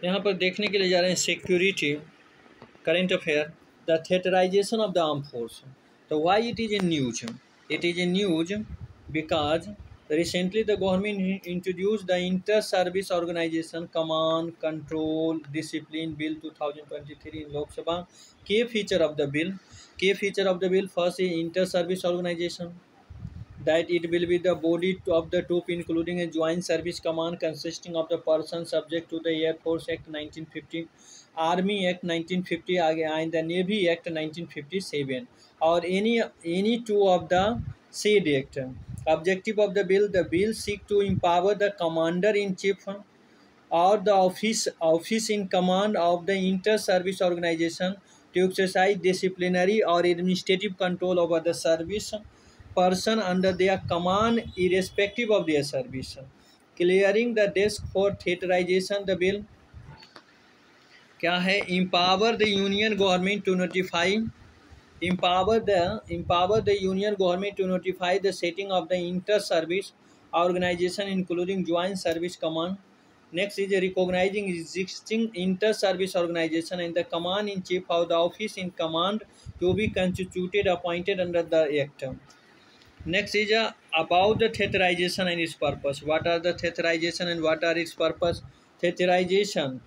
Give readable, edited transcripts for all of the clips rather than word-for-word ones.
यहाँ पर देखने के लिए जा रहे हैं security current affair, the theaterization of the armed force. So why it is in news? It is in news because recently the government introduced the Inter-Service Organization Command Control Discipline Bill 2023 in Lok Sabha. Key feature of the bill. Key feature of the bill first is Inter-Service Organization, that it will be the body of the troop including a joint service command consisting of the persons subject to the Air Force Act 1950, Army Act 1950 and the Navy Act 1957 or any two of the said act. Objective of the bill seek to empower the commander in chief or the office in command of the inter-service organization to exercise disciplinary or administrative control over the service person under their command irrespective of their service. Clearing the desk for theaterization, the bill क्या है? Empower the union government to notify empower the union government to notify the setting of the inter-service organization including joint service command. Next is recognizing existing inter-service organization and the command in chief of the office in command to be constituted appointed under the act. Next is about the theaterization and its purpose. What are the theaterization and what are its purpose? Theaterization,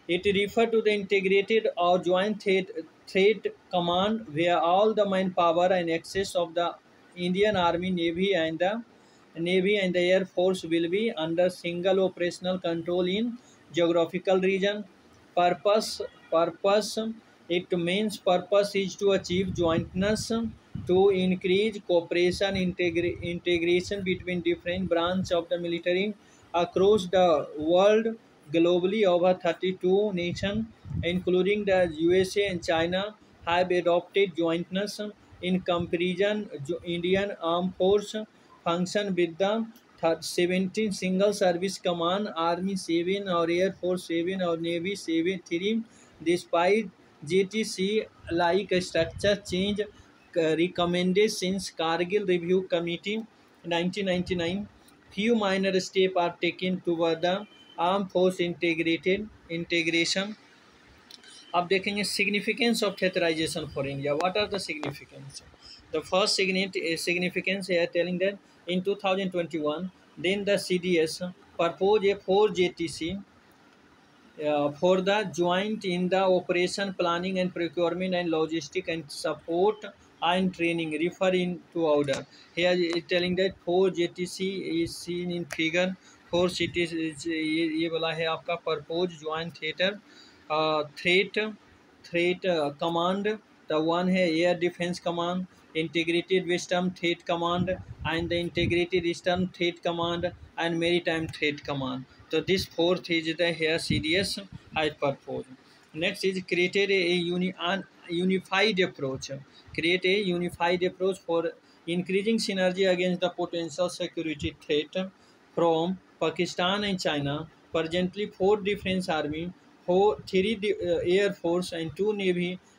it refers to the integrated or joint threat command where all the manpower and access of the Indian Army, Navy and the Air Force will be under single operational control in geographical region. Purpose, it means purpose is to achieve jointness, to increase cooperation, integration between different branches of the military across the world. Globally, over 32 nations, including the USA and China, have adopted jointness. In comparison, Indian Armed Force function with the 17 single service command, Army 7 or Air Force 7 or Navy 7 3. Despite JTC like structure change recommended since Kargil Review Committee 1999, few minor steps are taken toward the armed force integration. अब देखेंगे significance of theatrisation for India. What are the significance? The first significance here telling that in 2021 then the CDS proposed a 4JTC for the joint in the operation planning and procurement and logistic and support and training referring to order. Here it telling that 4JTC is seen in figure. 4 cities ये वाला है आपका propose joint theatre threat command. The one है air defence command, integrated western threat command and the integrated eastern threat command and maritime threat command. So this fourth is the here CDS has proposed. Next is created a unified approach. Create a unified approach for increasing synergy against the potential security threat from Pakistan and China. Presently, 4 defense army, 3 air force and 2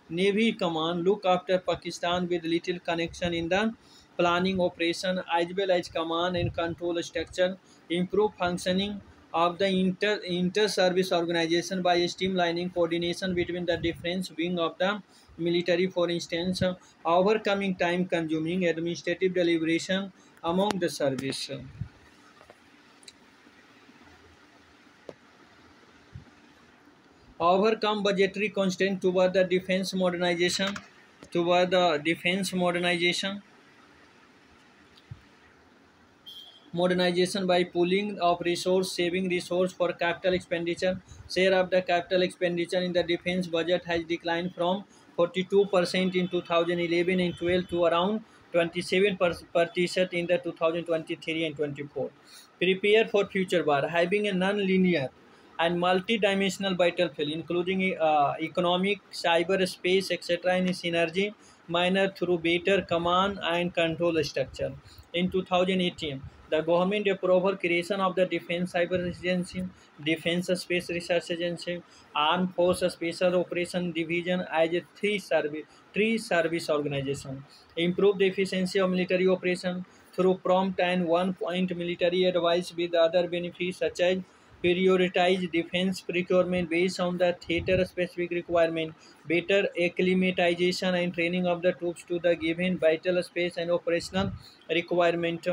navy command look after Pakistan with little connection in the planning operation as well as command and control structure. Improve functioning of the inter-service organization by streamlining coordination between the defense wing of the military, for instance, overcoming time-consuming administrative deliberation among the service. Overcome budgetary constraint toward the defense modernization. Modernization by pooling of resource, saving resource for capital expenditure. Share of the capital expenditure in the defense budget has declined from 42% in 2011 and 12 to around 27% in the 2023 and 24. Prepare for future war. Having a non-linear and multi-dimensional battlefield, including economic, cyberspace, etc., in synergy manner through better command and control structure. In 2018, the government approved creation of the Defense Cyber Agency, Defense Space Research Agency, Armed Forces Special Operation Division as a three service organization. Improve the efficiency of military operation through prompt and one-point military advice with other benefits such as prioritize defense procurement based on the theater specific requirement, better acclimatization and training of the troops to the given vital space and operational requirement.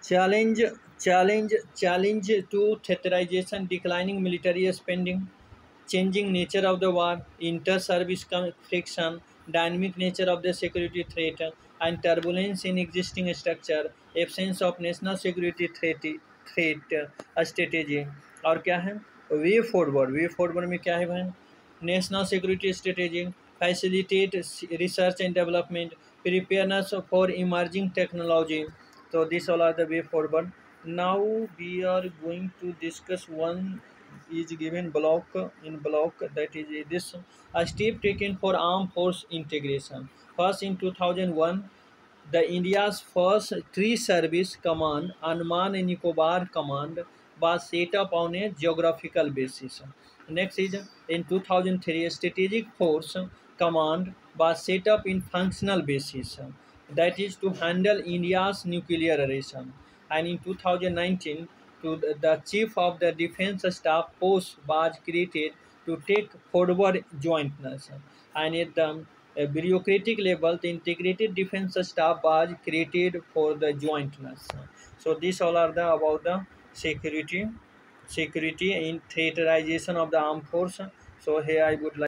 Challenge, challenge to theaterization, declining military spending, changing nature of the war, inter-service friction, dynamic nature of the security threat, and turbulence in existing structure, absence of national security strategy. और क्या है way forward में क्या है भाई national security strategy facilitate research and development preparedness for emerging technology. So these all are the way forward. Now we are going to discuss one is given block in block that is this a step taken for armed force integration. First in 2001 the India's first three service command, Andaman and Nicobar Command, was set up on a geographical basis. Next is in 2003, Strategic Force Command was set up in functional basis, that is to handle India's nuclear arrangement. And in 2019, the Chief of the Defense Staff post was created to take forward jointness. And at the bureaucratic level, the integrated defense staff was created for the jointness. So these all are the about the security in theaterization of the armed force. So here I would like